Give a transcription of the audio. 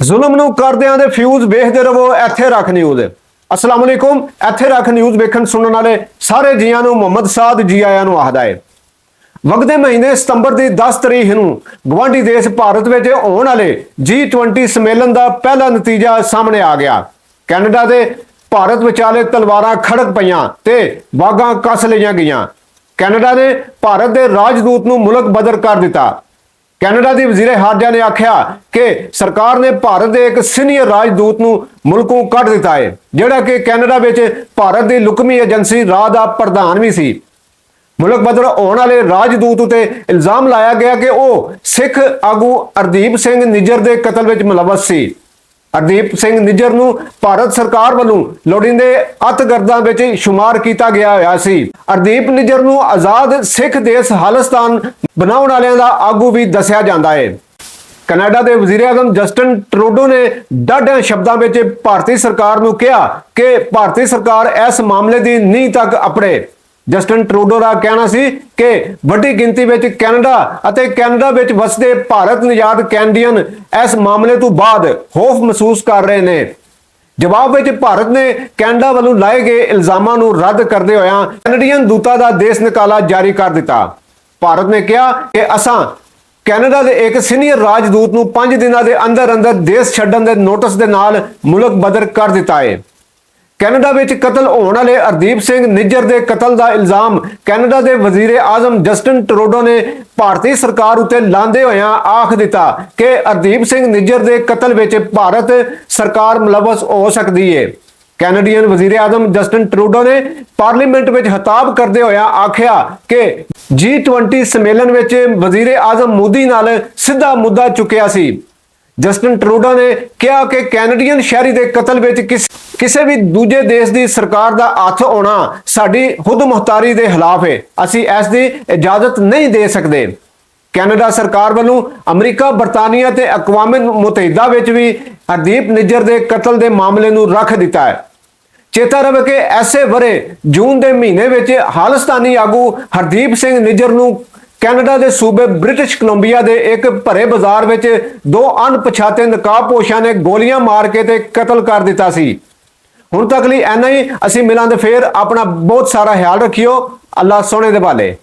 ਜ਼ੁਲਮ ਨੂੰ ਕਰਦਿਆਂ ਦੇ ਫਿਊਜ਼ ਵੇਖਦੇ ਰਹੋ ਇੱਥੇ ਰੱਖ ਨਿਊਜ਼। अस्सलाम वालेकुम। ਇੱਥੇ ਰੱਖ ਨਿਊਜ਼ ਵੇਖਣ ਸੁਣਨ ਵਾਲੇ ਸਾਰੇ ਜੀਆਂ ਨੂੰ ਮੁਹੰਮਦ ਸਾਦ ਜੀ ਆਇਆਂ ਨੂੰ ਆਖਦਾ ਹੈ। ਵਗਦੇ ਮਹੀਨੇ ਸਤੰਬਰ ਦੀ 10 ਤਰੀਕ ਨੂੰ ਗਵਾਂਢੀ ਦੇਸ਼ ਭਾਰਤ ਵਿੱਚ ਹੋਣ ਵਾਲੇ G20 ਸੰਮੇਲਨ ਦਾ ਪਹਿਲਾ ਨਤੀਜਾ ਸਾਹਮਣੇ ਆ ਗਿਆ। ਕੈਨੇਡਾ ਦੇ ਭਾਰਤ ਵਿਚਾਲੇ ਤਲਵਾਰਾਂ ਖੜਕ ਪਈਆਂ ਤੇ ਵਾਗਾਂ ਕੱਸ ਲਈਆਂ ਗਈਆਂ। ਕੈਨੇਡਾ ਨੇ ਭਾਰਤ ਦੇ ਰਾਜਦੂਤ ਨੂੰ ਮੁਲਕ ਬਦਰ ਕਰ ਦਿੱਤਾ। ਕੈਨੇਡਾ ਦੀ ਵਜ਼ੀਰੇ ਹਾਰਜਾ ਨੇ ਆਖਿਆ ਕਿ ਸਰਕਾਰ ਨੇ ਭਾਰਤ ਦੇ ਇੱਕ ਸੀਨੀਅਰ ਰਾਜਦੂਤ ਨੂੰ ਮੁਲਕੋਂ ਕੱਢ ਦਿੱਤਾ ਹੈ, ਜਿਹੜਾ ਕਿ ਕੈਨੇਡਾ ਵਿੱਚ ਭਾਰਤ ਦੀ ਲੁਕਮੀ ਏਜੰਸੀ ਰਾਹ ਦਾ ਪ੍ਰਧਾਨ ਵੀ ਸੀ। ਮੁਲਕ ਬਦਰ ਹੋਣ ਵਾਲੇ ਰਾਜਦੂਤ ਉਤੇ ਇਲਜ਼ਾਮ ਲਾਇਆ ਗਿਆ ਕਿ ਉਹ ਸਿੱਖ ਆਗੂ ਹਰਦੀਪ ਸਿੰਘ ਨਿੱਜਰ ਦੇ ਕਤਲ ਵਿੱਚ ਮੁਲਵਸ ਸੀ। ਹਰਦੀਪ ਸਿੰਘ ਨਿੱਜਰ ਨੂੰ ਭਾਰਤ ਸਰਕਾਰ ਵੱਲੋਂ ਲੋੜੀਂਦੇ ਅਤਿਗਰਦਾਂ ਵਿੱਚ ਸ਼ੁਮਾਰ ਕੀਤਾ ਗਿਆ ਹੋਇਆ ਸੀ। ਹਰਦੀਪ ਨਿੱਜਰ ਨੂੰ ਆਜ਼ਾਦ ਸਿੱਖ ਦੇਸ਼ ਖਾਲਿਸਤਾਨ ਬਣਾਉਣ ਵਾਲਿਆਂ ਦਾ ਆਗੂ ਵੀ ਦੱਸਿਆ ਜਾਂਦਾ ਹੈ। ਕੈਨੇਡਾ ਦੇ ਵਜ਼ੀਰ ਆਜ਼ਮ ਜਸਟਿਨ ਟਰੂਡੋ ਨੇ ਡਾਢਿਆਂ ਸ਼ਬਦਾਂ ਵਿੱਚ ਭਾਰਤੀ ਸਰਕਾਰ ਨੂੰ ਕਿਹਾ ਕਿ ਭਾਰਤੀ ਸਰਕਾਰ ਇਸ ਮਾਮਲੇ ਦੀ ਨੀਂਹ ਤੱਕ ਅਪੜੇ। ਜਸਟਿਨ ਟਰੂਡੋ ਦਾ ਕਹਿਣਾ ਸੀ ਕਿ ਵੱਡੀ ਗਿਣਤੀ ਵਿੱਚ ਕੈਨੇਡਾ ਅਤੇ ਕੈਨੇਡਾ ਵਿੱਚ ਵਸਦੇ ਭਾਰਤ ਨਿਜਾਤ ਕੈਨੇਡੀਅਨ ਇਸ ਮਾਮਲੇ ਤੋਂ ਬਾਅਦ ਖੌਫ ਮਹਿਸੂਸ ਕਰ ਰਹੇ ਨੇ। ਜਵਾਬ ਵਿੱਚ ਭਾਰਤ ਨੇ ਕੈਨੇਡਾ ਵੱਲੋਂ ਲਾਏ ਗਏ ਇਲਜ਼ਾਮਾਂ ਨੂੰ ਰੱਦ ਕਰਦੇ ਹੋਇਆਂ ਕੈਨੇਡੀਅਨ ਦੂਤਾਂ ਦਾ ਦੇਸ਼ ਨਿਕਾਲਾ ਜਾਰੀ ਕਰ ਦਿੱਤਾ। ਭਾਰਤ ਨੇ ਕਿਹਾ ਕਿ ਅਸਾਂ ਕੈਨੇਡਾ ਦੇ ਇੱਕ ਸੀਨੀਅਰ ਰਾਜਦੂਤ ਨੂੰ 5 ਦਿਨਾਂ ਦੇ ਅੰਦਰ ਦੇਸ਼ ਛੱਡਣ ਦੇ ਨੋਟਿਸ ਦੇ ਨਾਲ ਮੁਲਕ ਬਦਰ ਕਰ ਦਿੱਤਾ ਹੈ। ਕੈਨੇਡਾ ਵਿੱਚ ਕਤਲ ਹੋਣ ਵਾਲੇ ਹਰਦੀਪ ਸਿੰਘ ਨਿੱਜਰ ਦੇ ਕਤਲ ਦਾ ਇਲਜ਼ਾਮ ਕੈਨੇਡਾ ਦੇ ਵਜ਼ੀਰ ਆਜ਼ਮ ਜਸਟਿਨ ਟਰੂਡੋ ਨੇ ਭਾਰਤੀ ਸਰਕਾਰ ਉੱਤੇ ਲਾਉਂਦੇ ਹੋਇਆਂ ਆਖ ਦਿੱਤਾ ਕਿ ਹਰਦੀਪ ਸਿੰਘ ਨਿੱਜਰ ਦੇ ਕਤਲ ਵਿੱਚ ਭਾਰਤ ਸਰਕਾਰ ਮੁਲਵਸ ਹੋ ਸਕਦੀ ਹੈ। ਕੈਨੇਡੀਅਨ ਵਜ਼ੀਰ ਆਜ਼ਮ ਜਸਟਿਨ ਟਰੂਡੋ ਨੇ ਪਾਰਲੀਮੈਂਟ ਵਿੱਚ ਖਿਤਾਬ ਕਰਦੇ ਹੋਇਆਂ ਆਖਿਆ ਕਿ G20 ਸੰਮੇਲਨ ਵਿੱਚ ਵਜ਼ੀਰ ਆਜ਼ਮ ਮੋਦੀ ਨਾਲ ਸਿੱਧਾ ਮੁੱਦਾ ਚੁੱਕਿਆ ਸੀ। ਜਸਟਿਨ ਟਰੂਡੋ ਨੇ ਕਿਹਾ ਕਿ ਕੈਨੇਡੀਅਨ ਸ਼ਹਿਰੀ ਦੇ ਕਤਲ ਵਿੱਚ ਕਿਸੇ ਵੀ ਦੂਜੇ ਦੇਸ਼ ਦੀ ਸਰਕਾਰ ਦਾ ਹੱਥ ਹੋਣਾ ਸਾਡੀ ਖੁਦ ਮੁਖਤਾਰੀ ਦੇ ਖਿਲਾਫ ਹੈ। ਅਸੀਂ ਇਸ ਦੀ ਇਜਾਜ਼ਤ ਨਹੀਂ ਦੇ ਸਕਦੇ। ਕੈਨੇਡਾ ਸਰਕਾਰ ਵੱਲੋਂ ਅਮਰੀਕਾ, ਬਰਤਾਨੀਆ ਤੇ ਅਕਵਾਮ ਮੁਤਹਿਦਾ ਵਿੱਚ ਵੀ ਹਰਦੀਪ ਨਿੱਜਰ ਦੇ ਕਤਲ ਦੇ ਮਾਮਲੇ ਨੂੰ ਰੱਖ ਦਿੱਤਾ ਹੈ। ਚੇਤਾ ਰਵੇ ਕਿ ਐਸੇ ਵਰੇ ਜੂਨ ਦੇ ਮਹੀਨੇ ਵਿੱਚ ਖਾਲਿਸਤਾਨੀ ਆਗੂ ਹਰਦੀਪ ਸਿੰਘ ਨਿੱਜਰ ਨੂੰ ਕੈਨੇਡਾ ਦੇ ਸੂਬੇ ਬ੍ਰਿਟਿਸ਼ ਕੋਲੰਬੀਆ ਦੇ ਇੱਕ ਭਰੇ ਬਾਜ਼ਾਰ ਵਿੱਚ 2 ਅਣਪਛਾਤੇ ਨਕਾਬਪੋਸ਼ਾਂ ਨੇ ਗੋਲੀਆਂ ਮਾਰ ਕੇ ਤੇ ਕਤਲ ਕਰ ਦਿੱਤਾ ਸੀ। ਹੁਣ ਤੱਕ ਲਈ ਇੰਨਾ ਹੀ। ਅਸੀਂ ਮਿਲਾਂਗੇ ਫੇਰ। ਆਪਣਾ ਬਹੁਤ ਸਾਰਾ ਖਿਆਲ ਰੱਖਿਓ। ਅੱਲਾ ਸੋਹਣੇ ਦੇ ਵਾਲੇ।